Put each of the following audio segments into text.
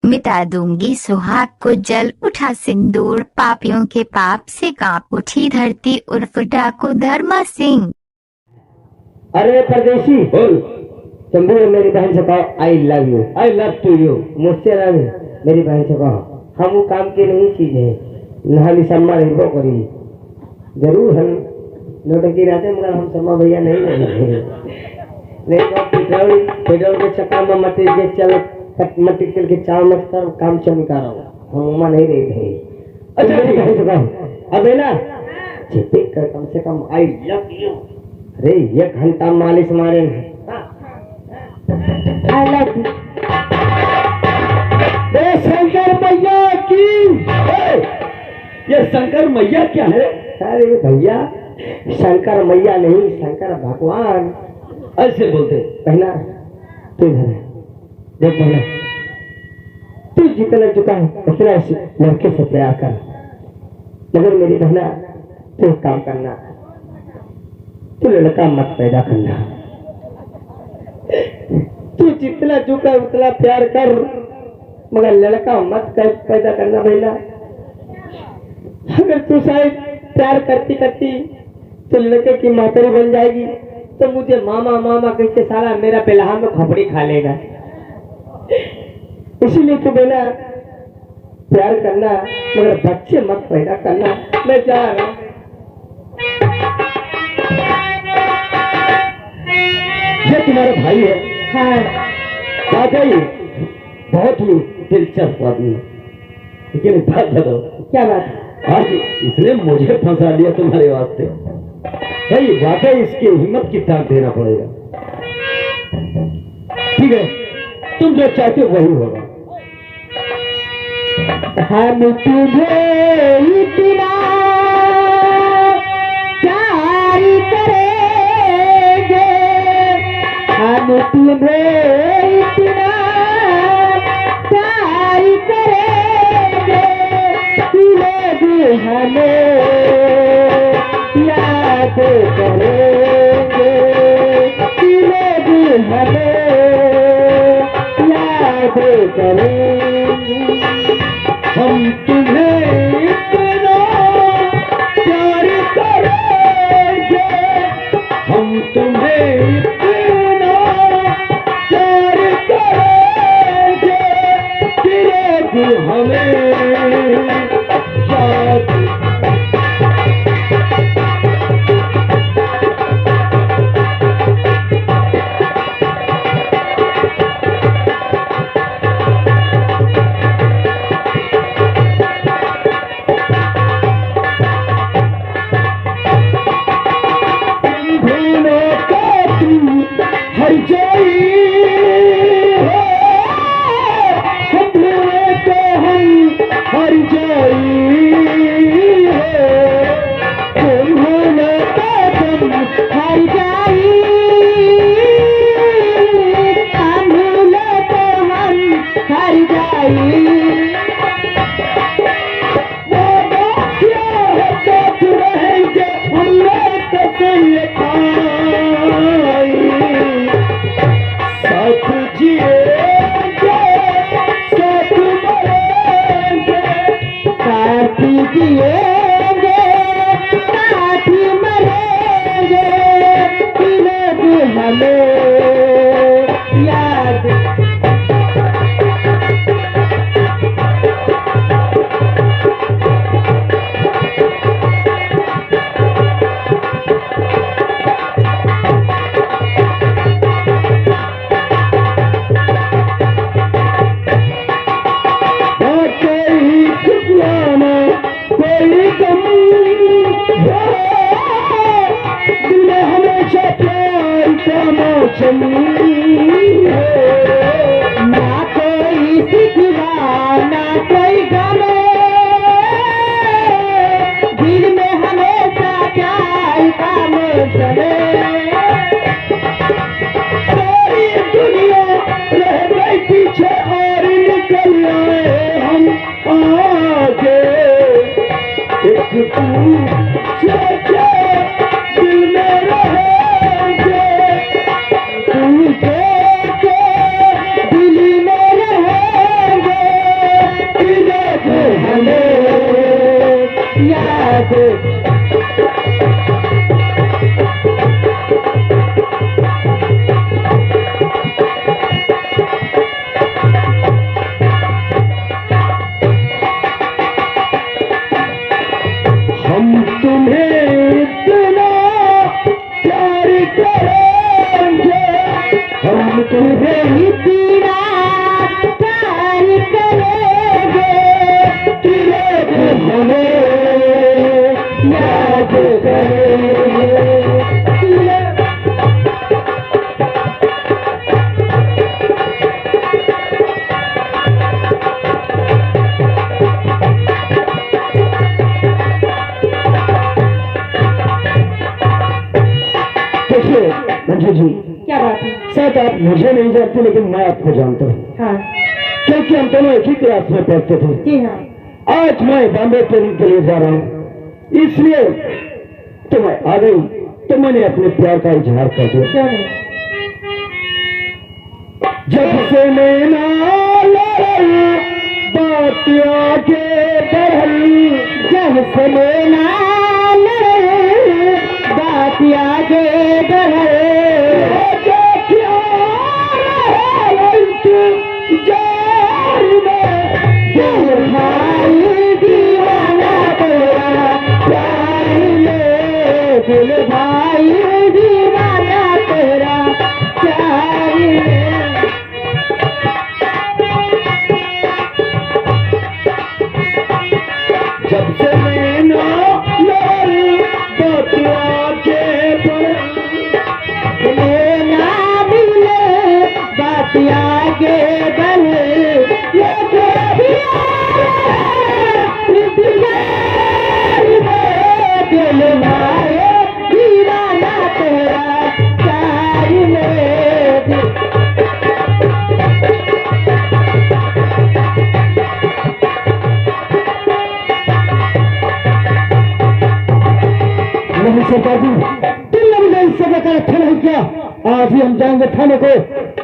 मिटा दूंगी सुहाग को जल उठा सिंदूर, पापियों के पाप से कांप उठी धरती उर्फ डाकू धर्मा सिंह। अरे परदेशी बोल। शंभू मेरी बहन से कहो I love you. I love too you. मुझसे लव मेरी बहन से कहो हम वो काम की नहीं चीज है न हम सम्मा नहीं करी जरूर हम नोटंकी रहते मगर हम सम्मा भैया नहीं पेट्रोल के चक्कर में मटी के चल मट्टी चल के चाव मत कर काम चमका रहा हूँ हम उमा नहीं रही थे। अच्छा मेरी बहन से कहो अब है ना चिपक कर कम से कम आई लव यू। अरे 1 घंटा मालिश मारेंगे। शंकर मैया की। ये शंकर मैया क्या है? अरे भैया शंकर मैया नहीं शंकर भगवान ऐसे बोलते। पहला तू देख पहला तू जितना चुका है उतना लड़के से प्यार कर मगर मेरी बहना तू काम करना तू लड़का मत पैदा करना। तू जितना चुका उतना प्यार कर मगर लड़का मत पैदा करना भैया। अगर तू शायद प्यार करती करती तो लड़के की मातरी बन जाएगी तो मुझे मामा मामा कहते साला मेरा पेलाहा में खपड़ी खा लेगा। इसीलिए तो बेटा प्यार करना मगर बच्चे मत पैदा करना। मैं जा रहा हूँ। ये तुम्हारा भाई है? हाँ वाकई बहुत ही दिलचस्प आदमी है लेकिन बात बताओ क्या बात है? आज इसने मुझे फंसा लिया तुम्हारे वास्ते भाई वाकई इसकी हिम्मत की ताक देना पड़ेगा। ठीक है तुम जो चाहते हो वही होगा। हम तुझे इतना प्यार करेंगे हम तुम्हें इतना प्यार करेंगे लोग हमें याद करेंगे लोग हमें याद करेंगे। हम तुम्हें इतना प्यार करेंगे हम तुम्हें इतना प्यार करेंगे कि हमें याद दिल में रहेंगे को। हम तुम्हें इतना प्यार करेंगे, हम तुम्हें इतना प्यार करेंगे कि लोग हमें याद करेंगे। देखिए मंजू जी, क्या बात है? शायद आप मुझे नहीं जानते लेकिन मैं आपको जानता हूँ, हाँ क्योंकि हम दोनों एक ही क्लास में पढ़ते थे। जी हाँ। आज मैं बॉम्बे ट्रेनिंग के लिए जा रहा हूँ, इसलिए तो मैं आ गई, तो मैंने अपने प्यार का इजहार कर दिया। क्यों नहीं? जब से नैना लड़ी बात आगे बढ़ी, जब से नैना लड़ी बात आगे बढ़े, दिल भाई दीवाना तेरा प्यार में, दिल भाई दीवाना तेरा प्यार में। जब से नैना लड़ी बात आगे बढ़ी, नैना मिले बात आगे बढ़े, ये दिल भाई दीवाना तेरा प्यार में। नहीं सरकार जी, तुमने भी नहीं सब का अच्छा नहीं किया। आज ही हम जाएंगे थाने को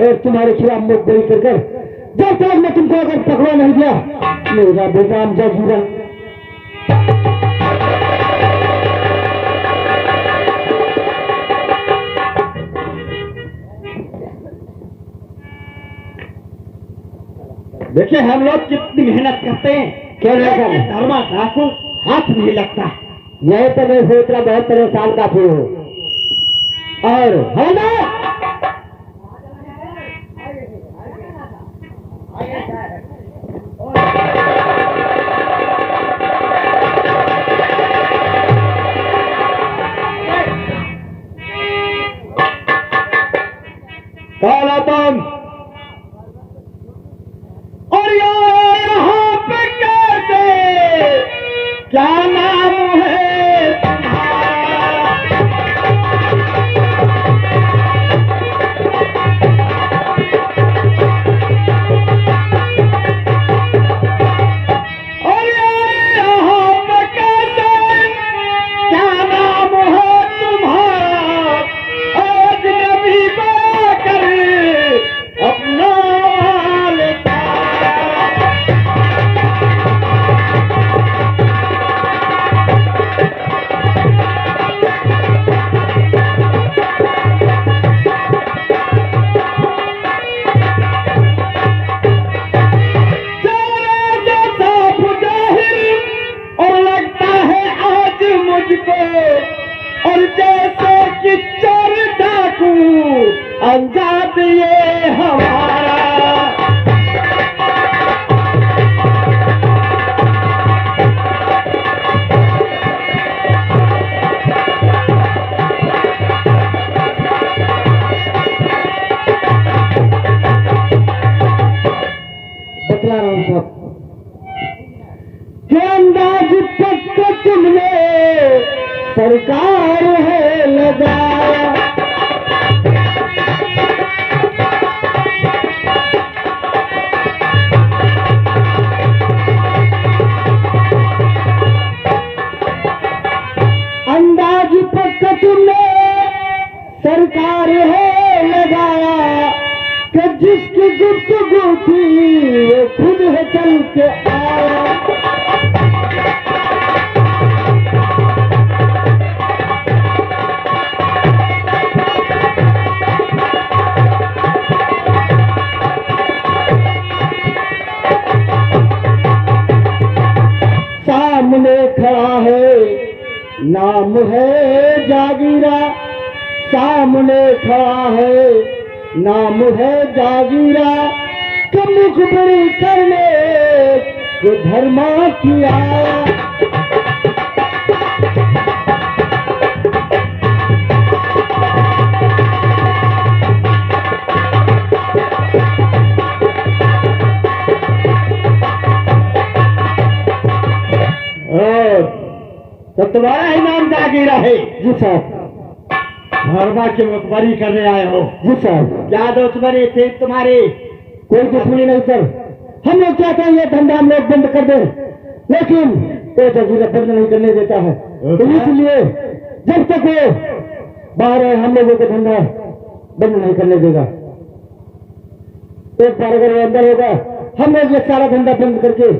और तुम्हारे खिलाफ मुकदमा कर कर, जब तक मैं तुमको अगर पकड़ा नहीं दिया, मेरा बेटा अमजद जीवन। देखिए हम लोग कितनी मेहनत करते हैं, क्या लगता है धर्मा आपको हाथ नहीं लगता। यही तो मैं सोच रहा, बहुत परेशान काफी हूँ। और है ना, काला तुम और यहाँ पे कैसे, क्या नाम है तुम्हारा? और यहाँ पे कैसे, क्या नाम है तुम्हारा? आज नबी कर अपना लेता। और लगता है आज मुझको, और जैसे कि चोर डाकू अंजाद ये हमारा। बतला रहा हूँ सब, क्या अंदाज पक्का तुमने सरकार है लगाया। अंदाज पक्का तुमने सरकार है लगाया, कि जिसकी गुफ्तगू थी वो खुद है चल के आया। नाम है जागीरा सामने खड़ा है, नाम है जागीरा के मुखबरी करने जो धर्मा किया। तो तुम्हारा ही नाम जागीरा है? जी साहब। धर्मा की मुखबरी करने आए हो? जी साहब। क्या दुश्मनी थी तुम्हारी? कोई दुश्मनी नहीं सर, हम लोग चाहते हैं ये धंधा हम लोग बंद कर दें, लेकिन वो जागीरा बंद नहीं करने देता है। तो इसलिए जब तक वो बाहर है हम लोगों का धंधा बंद नहीं करने देगा। एक बार अगर वो अंदर होगा हम लोग ये सारा धंधा बंद करके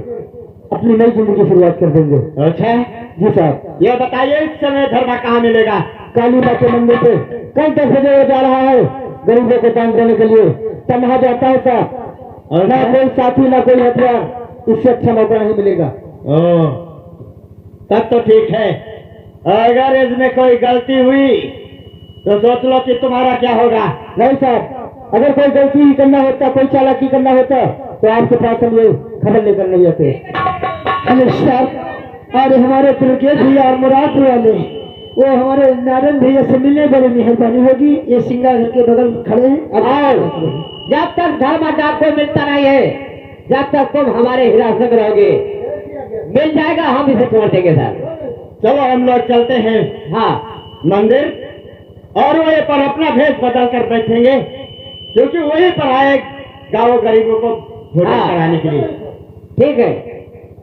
अपनी नई जिंदगी शुरुआत कर देंगे। अच्छा जी साहब। ये बताइए इस समय धर्मा कहाँ मिलेगा? काली माँ के मंदिर पे कल 10 बजे वो जा रहा है गरीबों को दान देने के लिए। तब वहां जाता है साहब, और ना कोई साथी ना कोई हथियार, इससे अच्छा मौका नहीं मिलेगा। तब तो ठीक है। अगर इसमें कोई गलती हुई तो सोच लो कि तुम्हारा क्या होगा। नहीं साहब, अगर कोई गलती ही करना होता, कोई चालाकी करना होता तो आपके पास हम ये खबर लेकर नहीं आते। अरे साहब, और हमारे त्रिकेश भैया और मुराद वाले वो हमारे नारायण भैया से मिलने बड़ी मेहरबानी होगी। ये सिंगा घर के बगल खड़े हैं। जब तक धर्म को मिलता नहीं है, जब तक तुम हमारे हिरासत में रहोगे, मिल जाएगा हम इसे छोड़ देंगे सर। चलो हम लोग चलते हैं हाँ मंदिर, और वहीं पर अपना भेष बदल कर बैठेंगे, क्योंकि वहीं पर आए गाँव गरीबों को भोजन कराने के लिए। ठीक है,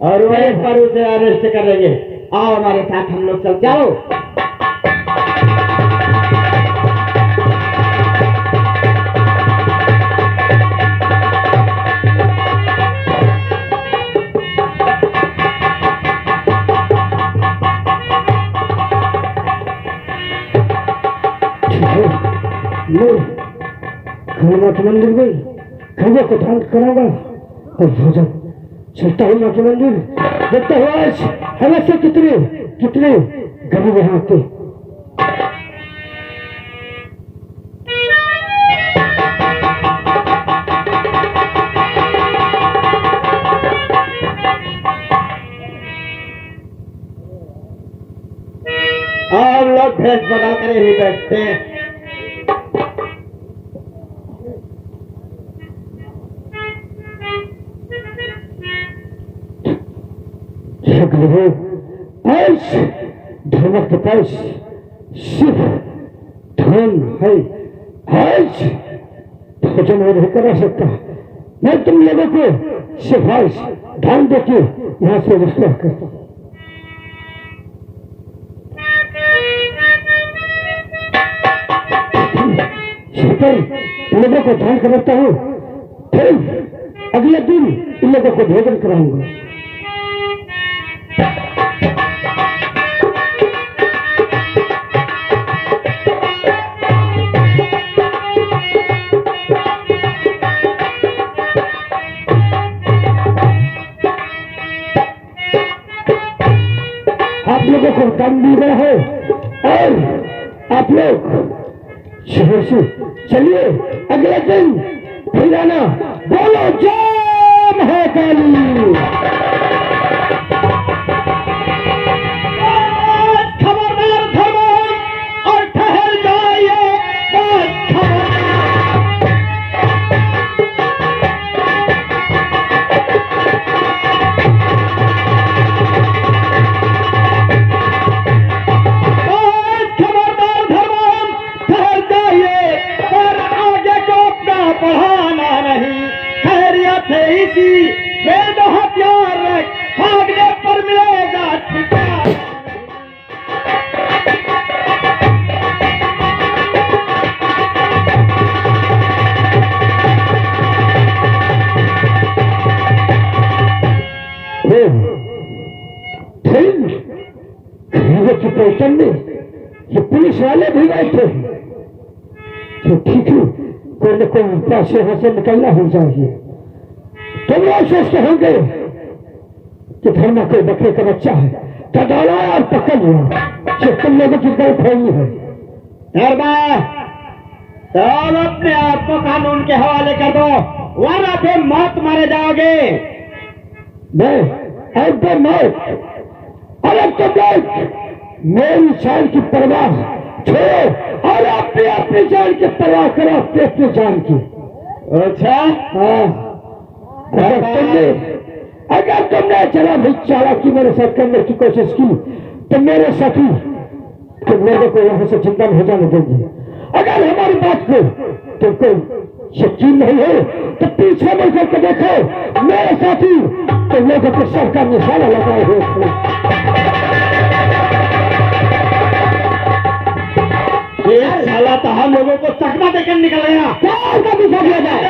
और वहीं पर उसे अरेस्ट कर लेंगे। आओ हमारे साथ, हम लोग चल जाओ। मठ मंदिर में खरबों को दान कराऊंगा और भोजन चलता हूँ मठ मंदिर। देखता हूँ आज हमें से कितने कितने गरीब यहाँ आते। और लोग भेष बदल कर ही बैठते हैं। आज धर्म के पास सिर्फ धन है। आज भोजन और नहीं करा सकता। मैं तुम लोगों को सिफारिश ध्यान देके यहाँ से रिश्ता करता हूँ। इन लोगों को ध्यान कराता हूँ, फिर अगले दिन इन लोगों को भोजन कराऊंगा। आप लोगों को काम दी गया है और आप लोग शहर से चलिए, अगले दिन फिर आना। बोलो जय महाकाली। खबरदार धर्म, और ठहर जाइए। बढ़ाना नहीं, खैरियत है इसी में दो हथियार रख, भागने पर मिलेगा ठिकाना। की पोस्टर में ये पुलिस वाले भी बैठे हैं, तो ठीक है कोई न कोई पास से यहाँ से निकलना हो जाएगी। तुम लोग सोचते होंगे कि धर्मा कोई बकरे का बच्चा है, तो डाला और पकड़ लिया। सिर्फ तुम लोगों की गलत फहमी है। सब अपने आप को कानून के हवाले कर दो, वरना फिर मौत मारे जाओगे। नहीं, एकदम मौत। अलग तो मौत। मेरी जान की परवाह छोड़ो और अपनी जान की परवाह करो, अपनी जान की। अच्छा, हाँ। अगर तुमने जरा भी चालाकी मेरे साथ करने की कोशिश की तो मेरे साथी तुम लोगों को यहाँ से जिंदा नहीं जाने देंगे। अगर हमारी बात को तुमको यकीन नहीं है तो पीछे मुड़कर के देखो, मेरे साथी तुम लोगों के सर का निशाना लगाए हुए थे। ये साला तो हम लोगों को चकमा देकर निकल गया। क्या दिखा दिया जाए?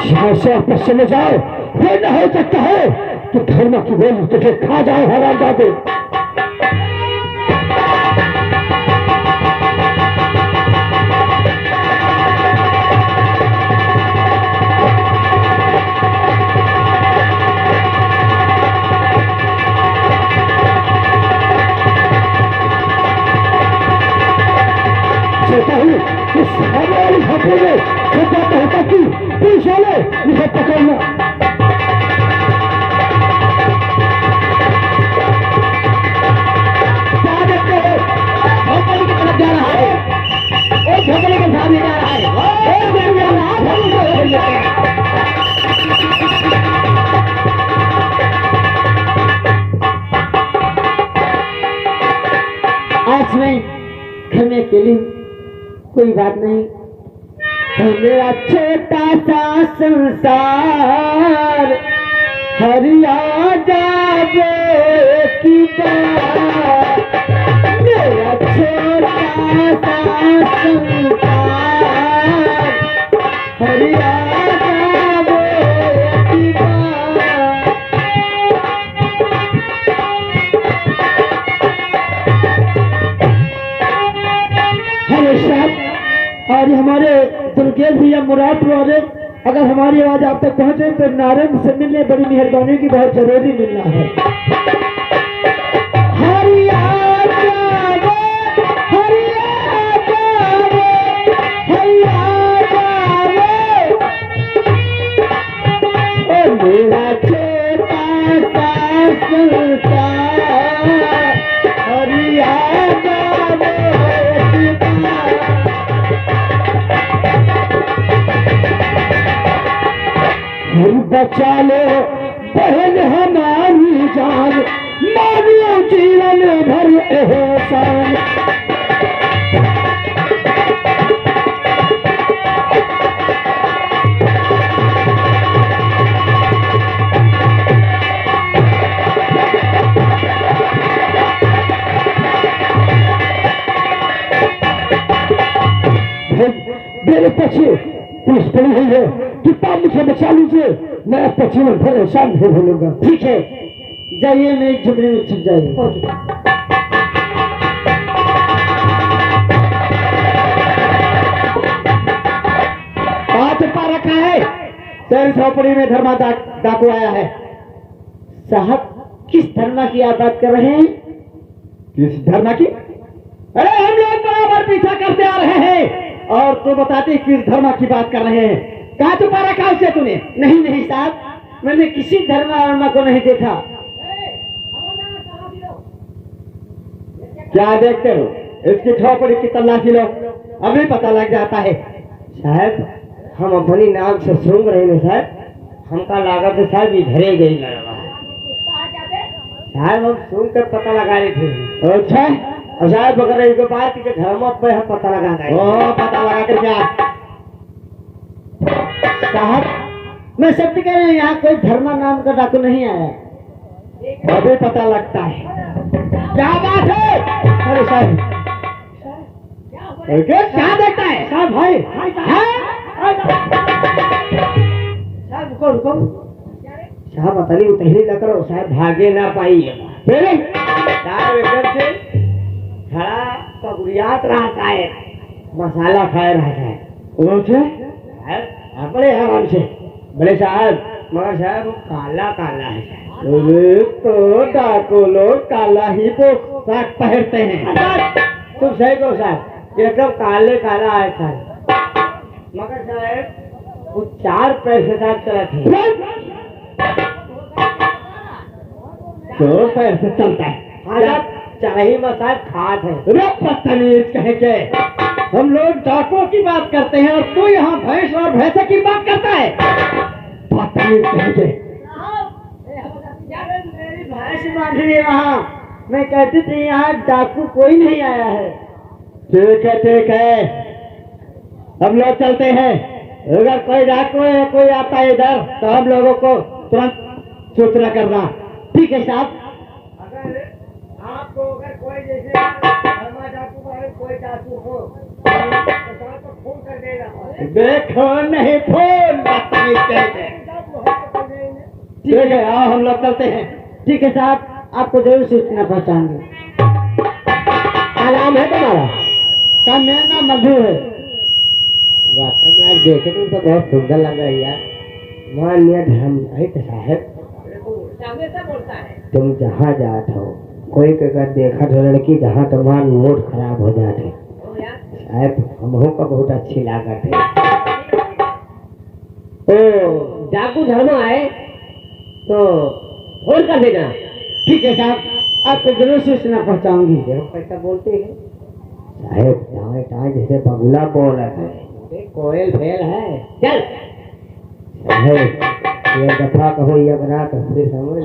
यहाँ से आप चले जाओ, फिर न हो सकता है कि धर्म की गोली तुझे खा जाए। हरामजादे, इस हमारी हाथों में छोटा होता कि पीछे ले इसे पकड़ना। क्या देखते हो? झोपड़ी की तरफ जा रहा है और झोपड़ी के सामने जा रहा है। आज मैं घर में अकेली, कोई बात नहीं। मेरा छोटा सा संसार हरिया जावे की बात। मेरा छोटा सा संसार हरिया जावे की बात। हेलो साहब, और हमारे दुर्गेश भैया मुराद वाले, अगर हमारी आवाज आप तक पहुंचे तो नारायण से मिलने बड़ी मेहरबानी की, बहुत जरूरी मिलना है। हरिया जावे, हरिया जावे, हरिया जावे, ओ मेरा छोटा सा संसार हरिया जावे। बचा लो बहन हमारी जान, मानियो जीवन भर एहसान। मेरे पीछे पुलिस पड़ी हुई है, कितना मुझे बचा लीजिए, मैं आपका जीवन भर एहसान नहीं भूलूंगा। ठीक है, जाइए, मेरी झुमरी में छिप जाइए। पाँच पा रखा है, सर झोपड़ी में धर्मा डाकू आया है। साहब, किस धर्मा की आप बात कर रहे हैं? किस धर्मा की? अरे हम लोग बराबर पीछा करते आ रहे हैं और तू बताते किस धर्मा की बात कर रहे हैं। कहाँ छुपा रखा उसे तूने? नहीं नहीं साहब, मैंने किसी धर्मा को नहीं देखा। क्या देखते हो? इसकी झोपड़ी की तलाशी लो, अभी पता लग जाता है। साहब, हम अपनी नाम से सूंघ रहे हैं साहब, हमका लागत है साहब इधरे गई लड़वा है साहब, हम सूंघ कर पता लगा रहे थे। अच्छा, और साहब अगर एक बात के धर्म पे हम पता लगा रहे हैं। पता लगा कर क्या? साहब, मैं सत्य कह रहे हैं, यहाँ कोई धर्मा नाम का डाकू नहीं आया। अभी पता लगता है। क्या बात है? अरे साहब, क्या देखता है? साहब भाई, साहब रुको रुको साहब, बताइए तहरी न करो साहब, भागे ना पाई। साहब एकदम से खड़ा पगुड़ियात रहता है, मसाला खाए रहता है। उठे बड़े आराम से। बड़े साहब, मगर साहब वो काला काला है साहब। अरे तो डाकू लोग काला ही पोशाक पहनते हैं। तुम सही कहो साहब, एकदम काले काला है साहब। मगर साहब वो 4 पैसे साथ चला थे। 2 पैर से चलता है। चाही मसाज खात है। बदतमीज कहे के, हम लोग डाकों की बात करते हैं और तू यहाँ भैंस और भैंसे की बात करता है। बदतमीज कहे के। मेरी भैंस बांध रही है वहाँ। मैं कहती थी यहाँ डाकू कोई नहीं आया है। ठीक है ठीक है, हम लोग चलते हैं। अगर कोई डाकू है कोई आता है इधर तो हम लोगों को तुरंत सूचना करना। ठीक है साहब। अगर आपको अगर कोई जैसे डाकू का कोई डाकू हो तो साहब को फोन कर देना। देखो नहीं फोन। बदतमीज कहे के। ठीक है आओ हम लोग चलते हैं। ठीक है साहब, आपको जरूर सूचना पहुँचाएंगे। क्या नाम है तुम्हारा? का मेरा नाम मधु है। वाकई में आज देखे तो बहुत सुंदर लग रही है यार। माननीय धर्मराहित साहब, तुम जहाँ जात हो कोई के अगर देखा तो लड़की जहाँ तुम्हारा मूड खराब हो जाते साहब, हमको का बहुत अच्छी लागत है। तो डाकू धर्म आए तो फोन कर देना। ठीक है साहब, आपको जरूर सूचना पहुंचाऊंगी। कैसा बोलते हैं साहब? टाँय टाँय जैसे बगुला बोल रहा है। कोयल फेल है। चल साहब, ये दफा कहो ये बना तो फिर समझ।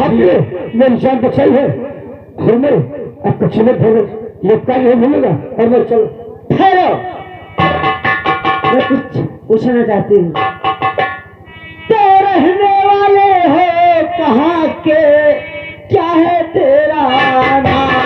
अब ये मेरी जान बचाई है। हमें अब कुछ नहीं भूलो, ये क्या नहीं भूलेगा। और मैं चलो। ठहरो, मैं कुछ पूछना चाहती हूँ। तो रहने वाले हो कहाँ के, क्या है तेरा नाम?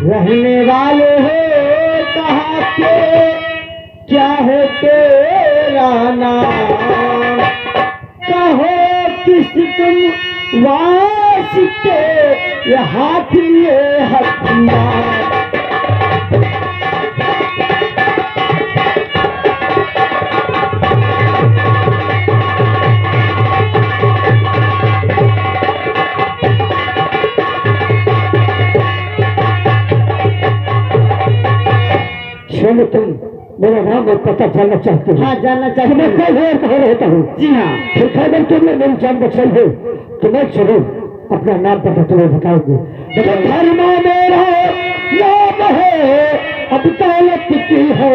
रहने वाले हो कहाँ के, क्या है तेरा नाम? कहो किस तुम वास्ते ये हाथ लिए हथियार? चलो तुम मेरा नाम और पता जानना चाहते हो? हाँ, जानना चाहती मैं हूँ। कहाँ रहता हूँ? जी हाँ। फिर खैर तुमने मेरी जान बचाई है तो मैं चलो अपना नाम पता तुम्हें बताओगे। धर्म मेरा नाम है, अब दौलत की है।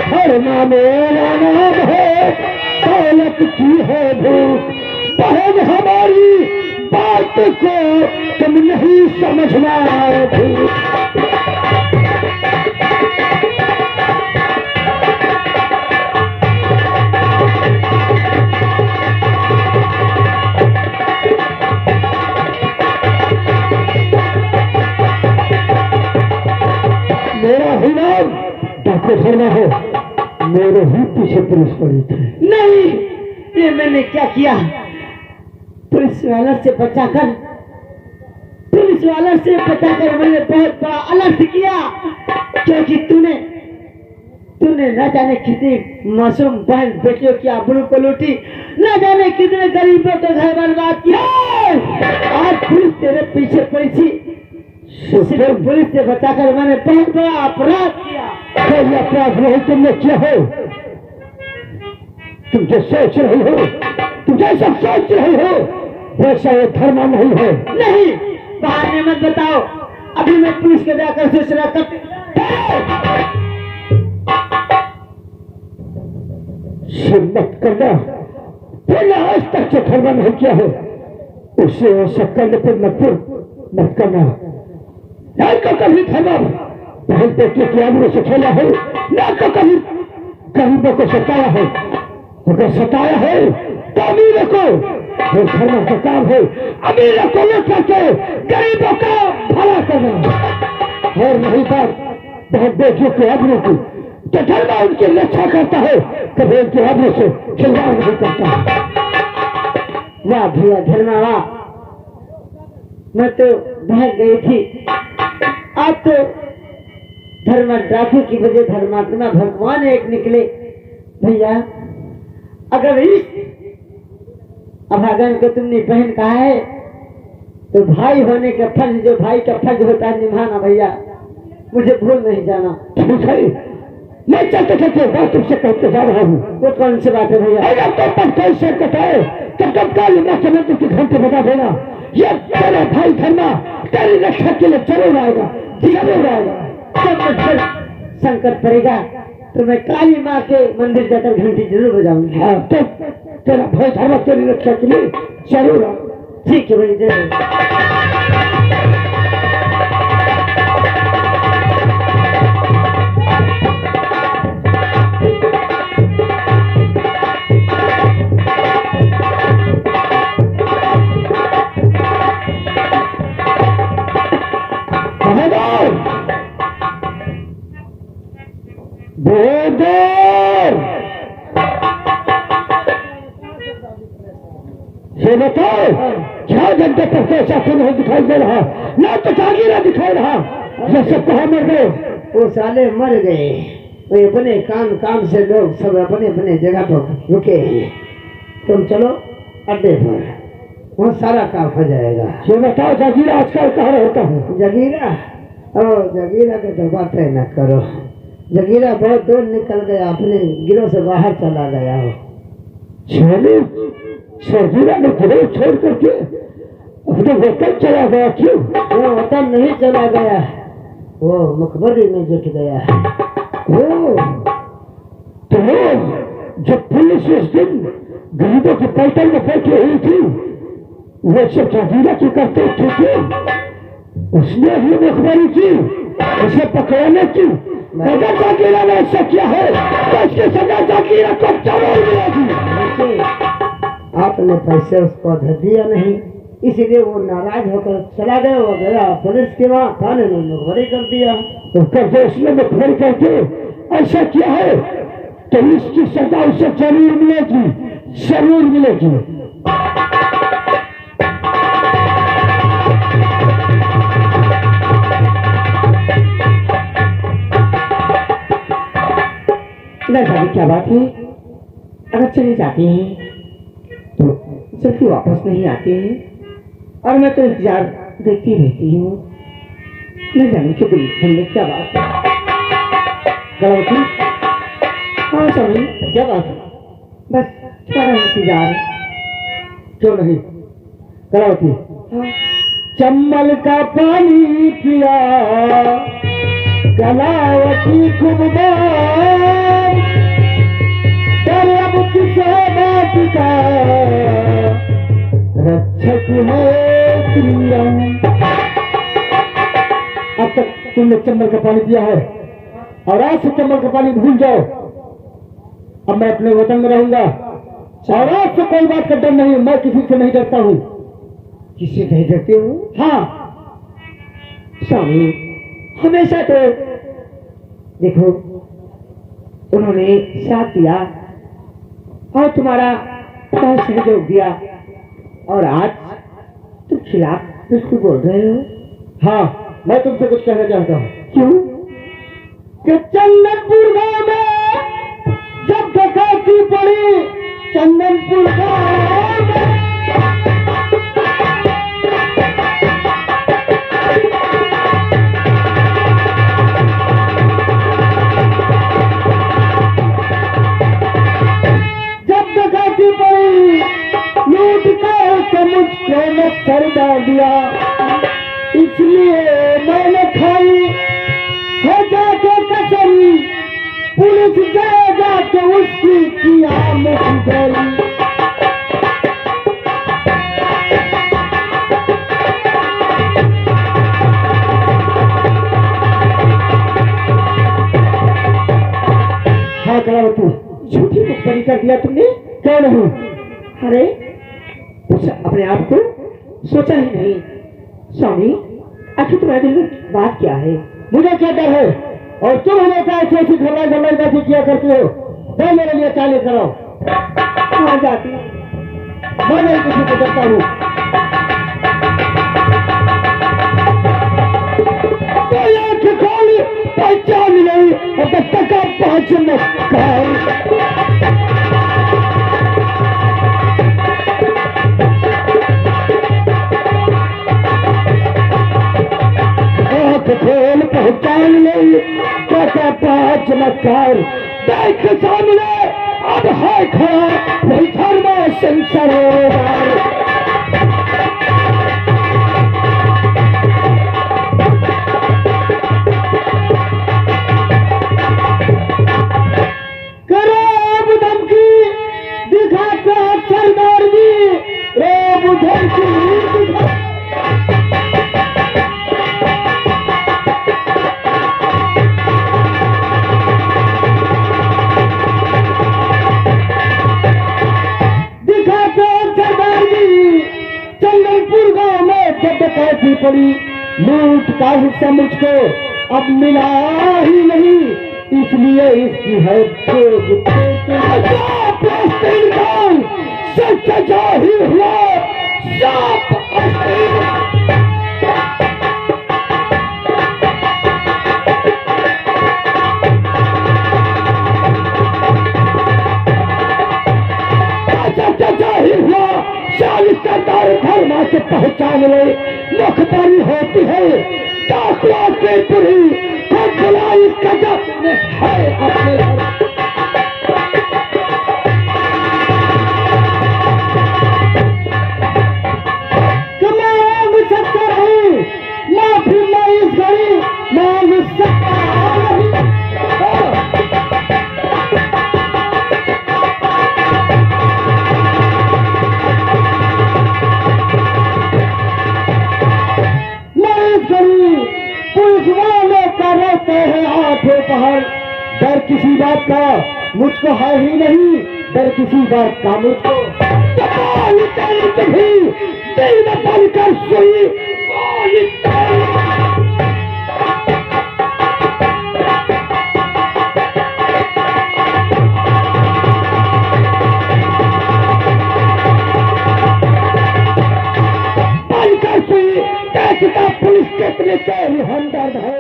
धर्म मेरा नाम है, दौलत की है भूख। बहन हमारी बात को तुम नहीं समझना भूख। मेरा ही नाम डाकू शर्मा है। मेरे ही पीछे पुलिस पड़ी थी। नहीं, ये मैंने क्या किया? पुलिस वाला से बचाकर मैंने बहुत बड़ा अनर्थ किया, क्योंकि तूने न जाने कितनी मासूम बहन बेटियों की आबरू को लूटी, न जाने कितने गरीबों को घर बर्बाद किया। आज पुलिस तेरे पीछे पड़ी थी, सिर्फ पुलिस से बचाकर मैंने बहुत बड़ा अपराध किया। कोई अपराध नहीं तुमने किया हो। तुम जो सोच रही हो, तुम जैसा सोच रही हो वैसा ये धर्म नहीं है। नहीं, बहाने मत बताओ। अभी मैं पुलिस को जाकर सूचना करती। मत करना, मैंने आज तक जो धर्म नहीं किया है उसे ऐसा करने पर मत करना। ना तो कभी धर्म बहन बेटी के आदमी से खेला है, ना तो कभी गरीबों को सताया है। अगर सताया है तो अमीरों को, वो धर्म का काम है अमीरों को लेकर के गरीबों का भला करना, और नहीं बात बहन बेटियों के आदमी की तो धर्म उनकी रक्षा करता है, कभी उनके आदमी से खिलवाड़ नहीं करता। वाह भैया धर्मा वाह, मैं तो बहक गई थी। आज तो धर्म डाकू की वजह धर्मात्मा भगवान एक निकले। भैया अगर इस अभागन को तुमने बहन कहा है तो भाई होने का फर्ज, जो भाई का फर्ज होता है निभाना भैया, मुझे भूल नहीं जाना। ठीक है, मैं चलते चलते बात तुमसे कहते जा रहा हूँ। वो कौन सी बात है भैया? अगर तो पर कोई से कटाए तब तक काली माँ के मंदिर के घंटे बजा देना, ये तेरा भाई धर्मा तेरी रक्षा के लिए जरूर आएगा, जरूर आएगा। जब मुझे संकट पड़ेगा तो मैं काली माँ के मंदिर जाकर घंटी जरूर बजाऊंगी। हाँ, तो तेरा भाई धर्मा तेरी रक्षा के लिए जरूर आएगा। ठीक है भैया, जय ये बताओ 6 घंटे तक पैसा क्यों नहीं दिखाई दे रहा, ना तो जागीरा दिखाई रहा, ये सब कहाँ मर गए? वो साले मर गए। वो अपने काम से लोग सब अपने अपने जगह पर रुके हैं। तुम चलो अड्डे पर, वहाँ सारा काम हो जाएगा। ये बताओ जागीरा आजकल कहाँ रहता है? जगीरा जगीरा के तो बात न करो। जगीरा बहुत दूर निकल गया, अपने गिरोह से बाहर चला गया हो। चले सरजीरा ने घरे छोड़ करके अपने वतन चला गया। क्यों? वो वतन नहीं चला गया, वो मुखबरी में जुट गया। वो तो जब पुलिस इस दिन गरीबों की पलटन में बैठी हुई थी, वो सब जागीरा की करते थे, उसने ही मुखबरी की, उसे पकड़ने की। अगर जागीरा ने ऐसा किया है तो इसकी सजा जागीरा को जरूर मिलेगी। आपने पैसे उसको दिया नहीं, इसीलिए वो नाराज होकर चला गया। वो गया पुलिस के वहाँ, थाने में मुखबरी कर दिया। तो करके उसने मुखबरी करके ऐसा किया है तो इसकी सजा उसे जरूर मिलेगी, जरूर मिलेगी। साहब क्या बात है? अगर चली जाती हैं तो जल्दी वापस नहीं आती है, और मैं तो इंतजार देखती रहती हूँ। मैं जाने के दिल में क्या बात है? गलती? हाँ स्वामी, क्या बात है? बस तुम्हारा इंतजार। क्यों नहीं गलती? हाँ। चम्मल का पानी पिया गलावती खूब अब किसे बात का रक्षक है प्रियम। अब तक तुमने चम्मल का पानी पिया है और आज से चम्मल का पानी भूल जाओ। अब मैं अपने वतन में रहूंगा और आज से कोई बात का डर नहीं, मैं किसी से नहीं डरता हूँ। किसी नहीं डरती हूँ? हाँ स्वामी, हमेशा तो देखो उन्होंने साथ दिया और तुम्हारा बहुत सहयोग दिया, और आज तुम खिलाफ बिल्कुल बोल रहे हो। हाँ, मैं तुमसे कुछ कहना चाहता हूँ। क्यों? कि चंदनपुर गांव में जब डकैती पड़ी, चंदनपुर गांव में लूट कर मुझको न सरदा दिया, इसलिए मैंने खाई है जाके कसम, पुलिस जाएगा तो उसकी किया मुझे। कलावती, झूठी मुखबरी कर दिया तुमने। क्यों नहीं? अरे कुछ अपने आप को सोचा ही नहीं। स्वामी, आखिर तुम्हारे दिल में बात क्या है? मुझे क्या डर है? और तुम हमेशा ऐसी ऐसी घबराई घबराई कैसे किया करती हो? मैं मेरे लिए चाले कराओ। कहाँ जाती? मैं नहीं किसी को डरता हूँ। पहचान नहीं और तक पहुंच खोल पहचान नहीं तक पहुंच मकार। देख सामने अब है खड़ा वही धर्म संसार। पड़ी लूट का हिस्सा मुझको अब मिला ही नहीं, इसलिए इसकी है सजा ही हुआ साप। धर्मा से पहचान ले मुखबरी होती है डाकुआ के पुरी को बुलाई गजब है अपने। मांग सकता हूँ माफी मैं इस घड़ी मांग सकता हूँ। डर किसी बात का मुझको है ही नहीं, डर किसी बात का मुझको भी दिल में बनकर सोई। बनकर सोई देश का पुलिस कितने के हमदर्द है।